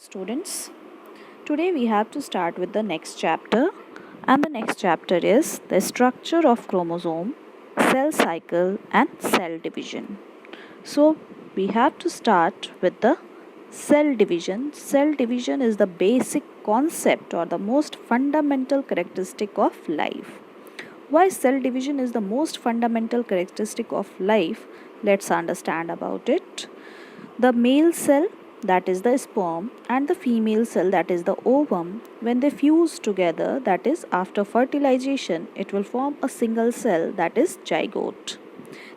Students, today we have to start with the next chapter, and the next chapter is the structure of chromosome, cell cycle, and cell division. So, we have to start with the cell division. Cell division is the basic concept or the most fundamental characteristic of life. Why cell division is the most fundamental characteristic of life? Let's understand about it. The male cell, that is the sperm, and the female cell, that is the ovum, when they fuse together, that is after fertilization, it will form a single cell, that is zygote.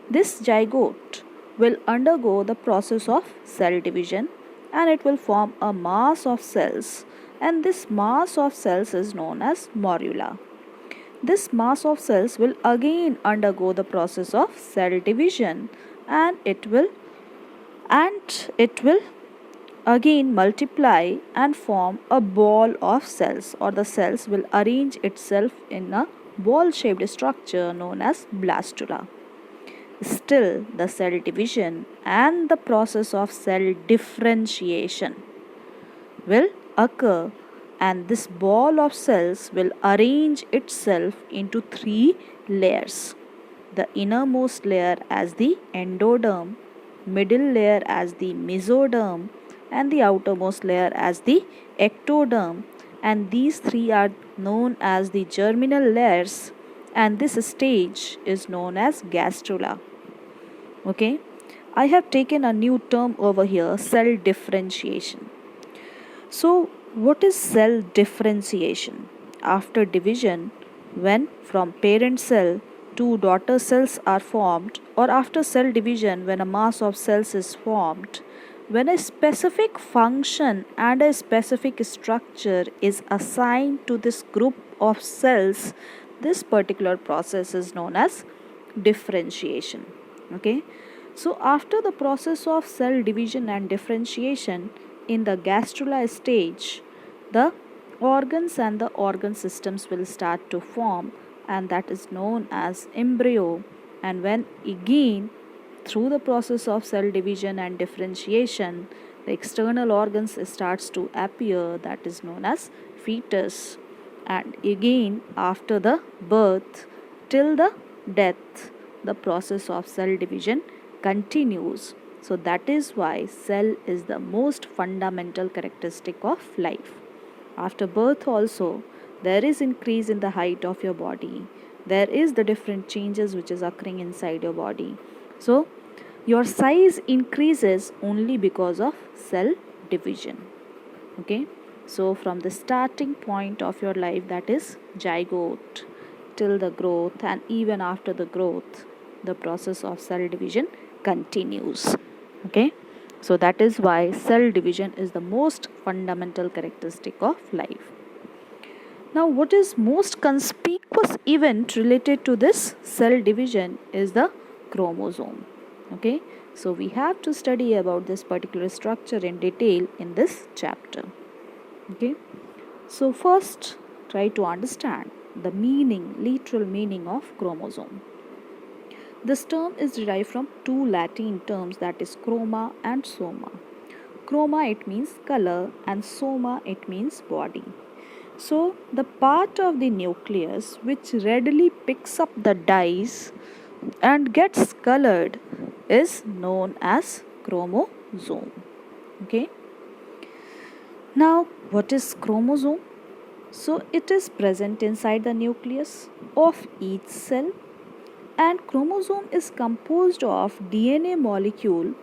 This zygote will undergo the process of cell division and it will form a mass of cells, and this mass of cells is known as morula. This mass of cells will again undergo the process of cell division and it will again multiply and form a ball of cells, or the cells will arrange itself in a ball shaped structure known as blastula. Still, the cell division and the process of cell differentiation will occur, and this ball of cells will arrange itself into three layers: the innermost layer as the endoderm, middle layer as the mesoderm, and the outermost layer as the ectoderm, and these three are known as the germinal layers, and this stage is known as gastrula. Okay, I have taken a new term over here, cell differentiation. So, what is cell differentiation? After division, when from parent cell two daughter cells are formed, or after cell division, when a mass of cells is formed, when a specific function and a specific structure is assigned to this group of cells, this particular process is known as differentiation. Okay, so after the process of cell division and differentiation, in the gastrula stage, the organs and the organ systems will start to form, and that is known as embryo. And when again through the process of cell division and differentiation, the external organs starts to appear, that is known as fetus. And again after the birth till the death, the process of cell division continues. So that is why cell is the most fundamental characteristic of life. After birth also, there is increase in the height of your body. There is the different changes which is occurring inside your body. So your size increases only because of cell division. Okay. So from the starting point of your life, that is zygote, till the growth, and even after the growth, the process of cell division continues. Okay, so that is why cell division is the most fundamental characteristic of life. Now, what is most conspicuous event related to this cell division is the chromosome. Okay, so we have to study about this particular structure in detail in this chapter. Okay, so first try to understand the meaning, literal meaning of chromosome. This term is derived from two Latin terms, that is chroma and soma. Chroma, it means color, and soma, it means body. So the part of the nucleus which readily picks up the dyes and gets colored is known as chromosome. Okay. Now, what is chromosome? So it is present inside the nucleus of each cell, and chromosome is composed of DNA molecule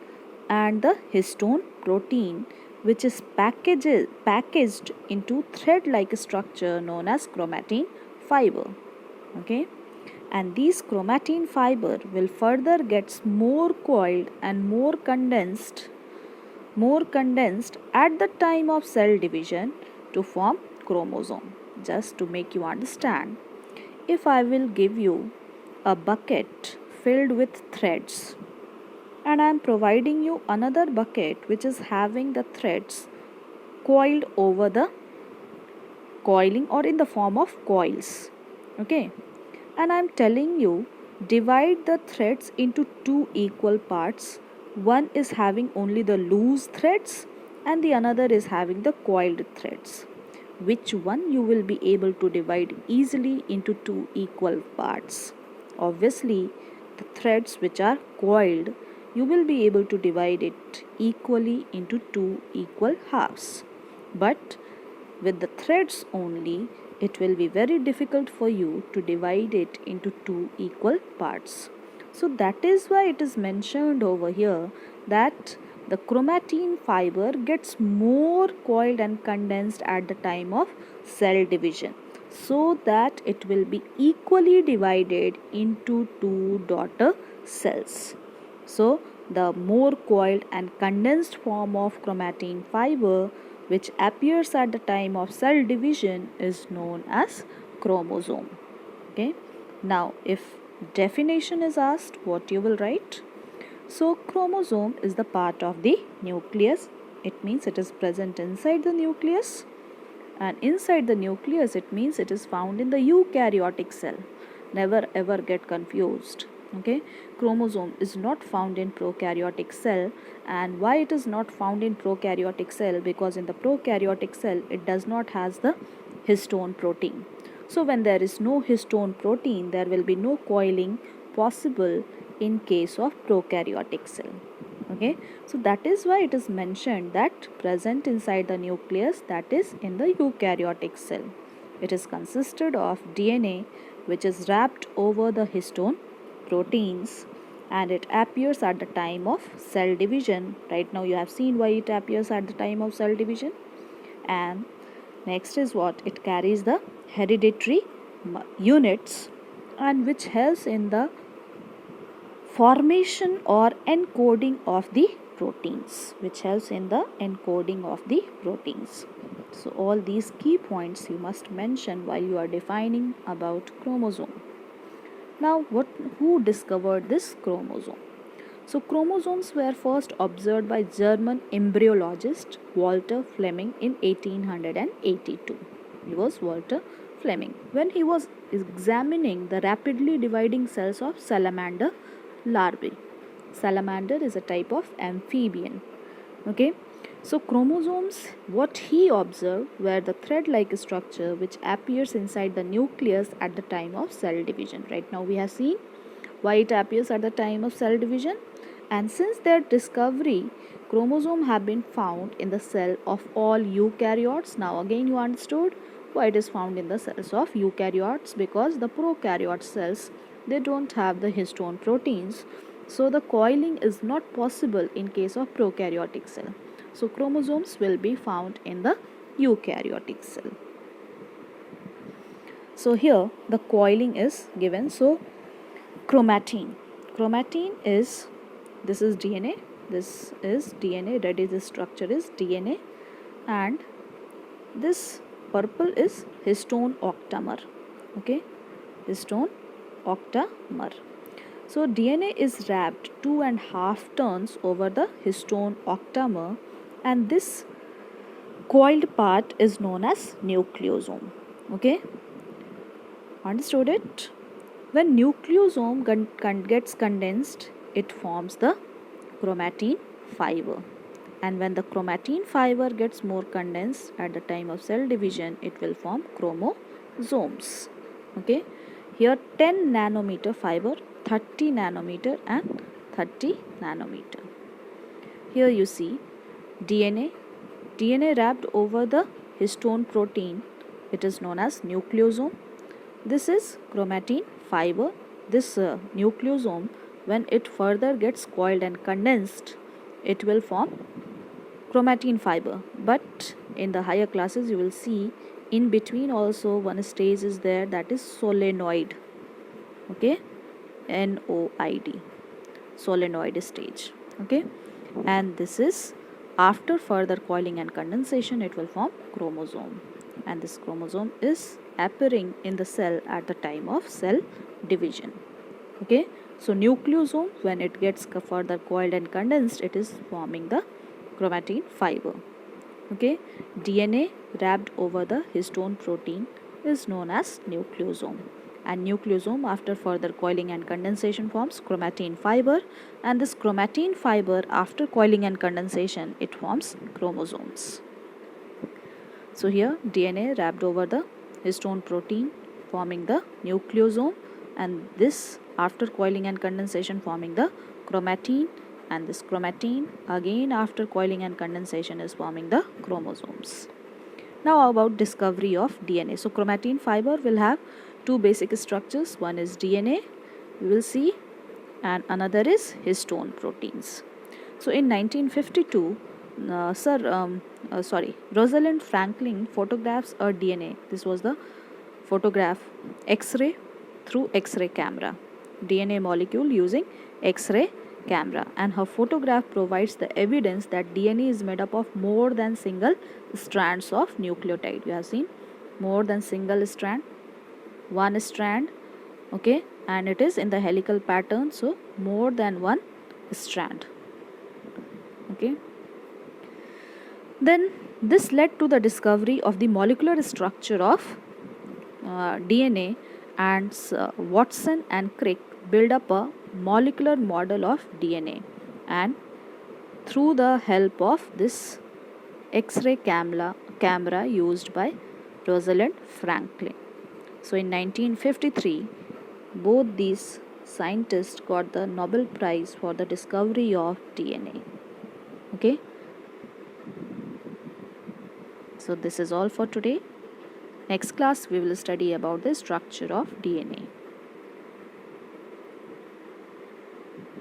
and the histone protein, which is packaged into thread-like structure known as chromatin fiber. Okay, and these chromatin fiber will further gets more coiled and more condensed at the time of cell division to form chromosome. Just to make you understand, if I will give you a bucket filled with threads, and I am providing you another bucket which is having the threads coiled over the coiling or in the form of coils. Okay, and I am telling you, divide the threads into two equal parts. One is having only the loose threads and the another is having the coiled threads. Which one you will be able to divide easily into two equal parts? Obviously, the threads which are coiled, you will be able to divide it equally into two equal halves. But with the threads only, it will be very difficult for you to divide it into two equal parts. So that is why it is mentioned over here that the chromatin fiber gets more coiled and condensed at the time of cell division, so that it will be equally divided into two daughter cells. So the more coiled and condensed form of chromatin fiber which appears at the time of cell division is known as chromosome. Okay. Now if definition is asked, what you will write? So chromosome is the part of the nucleus. It means it is present inside the nucleus, and inside the nucleus it means it is found in the eukaryotic cell. Never ever get confused. Okay, chromosome is not found in prokaryotic cell. And why it is not found in prokaryotic cell? Because in the prokaryotic cell it does not has the histone protein. So when there is no histone protein, there will be no coiling possible in case of prokaryotic cell. Okay, so that is why it is mentioned that present inside the nucleus, that is in the eukaryotic cell. It is consisted of DNA which is wrapped over the histone proteins, and it appears at the time of cell division. Right now you have seen why it appears at the time of cell division. And next is what? It carries the hereditary units, and which helps in the formation or encoding of the proteins, So all these key points you must mention while you are defining about chromosome. Now who discovered this chromosome? So chromosomes were first observed by German embryologist Walter Fleming in 1882. He was Walter Fleming when he was examining the rapidly dividing cells of salamander larvae. Salamander is a type of amphibian. Okay, so chromosomes, what he observed were the thread-like structure which appears inside the nucleus at the time of cell division. Right now we have seen why it appears at the time of cell division, and since their discovery, chromosome have been found in the cell of all eukaryotes. Now again you understood why it is found in the cells of eukaryotes, because the prokaryote cells, they don't have the histone proteins, so the coiling is not possible in case of prokaryotic cell. So chromosomes will be found in the eukaryotic cell. So here the coiling is given. So chromatin is, this is DNA, this is DNA, that is the structure is DNA, and this purple is histone octamer. Okay, histone octamer. So DNA is wrapped 2.5 turns over the histone octamer, and this coiled part is known as nucleosome. Okay, understood it? When nucleosome gets condensed, it forms the chromatin fiber, and when the chromatin fiber gets more condensed at the time of cell division, it will form chromosomes. Okay, here 10 nanometer fiber, 30 nanometer and 30 nanometer. Here you see DNA wrapped over the histone protein, it is known as nucleosome. This is chromatin fiber. This nucleosome, when it further gets coiled and condensed, it will form chromatin fiber. But in the higher classes you will see in between also one stage is there, that is solenoid. Okay, NOID, solenoid stage. Okay, and this is after further coiling and condensation, it will form chromosome, and this chromosome is appearing in the cell at the time of cell division. Okay, so nucleosome, when it gets further coiled and condensed, it is forming the chromatin fiber. Okay, DNA wrapped over the histone protein is known as nucleosome, and nucleosome, after further coiling and condensation, forms chromatin fiber, and this chromatin fiber, after coiling and condensation, it forms chromosomes. So here DNA wrapped over the histone protein forming the nucleosome, and this after coiling and condensation forming the chromatin, and this chromatin again after coiling and condensation is forming the chromosomes. Now about discovery of DNA. So chromatin fiber will have two basic structures. One is DNA, we will see, and another is histone proteins. So in 1952, Rosalind Franklin photographs a DNA. This was the photograph X-ray through X-ray camera, DNA molecule using X-ray camera, and her photograph provides the evidence that DNA is made up of more than single strands of nucleotide. You have seen more than single strand, one strand, okay, and it is in the helical pattern, so more than one strand, okay. Then this led to the discovery of the molecular structure of DNA, and Watson and Crick build up a molecular model of DNA, and through the help of this X-ray camera used by Rosalind Franklin. So in 1953, both these scientists got the Nobel Prize for the discovery of DNA. Okay. So this is all for today. Next class we will study about the structure of DNA.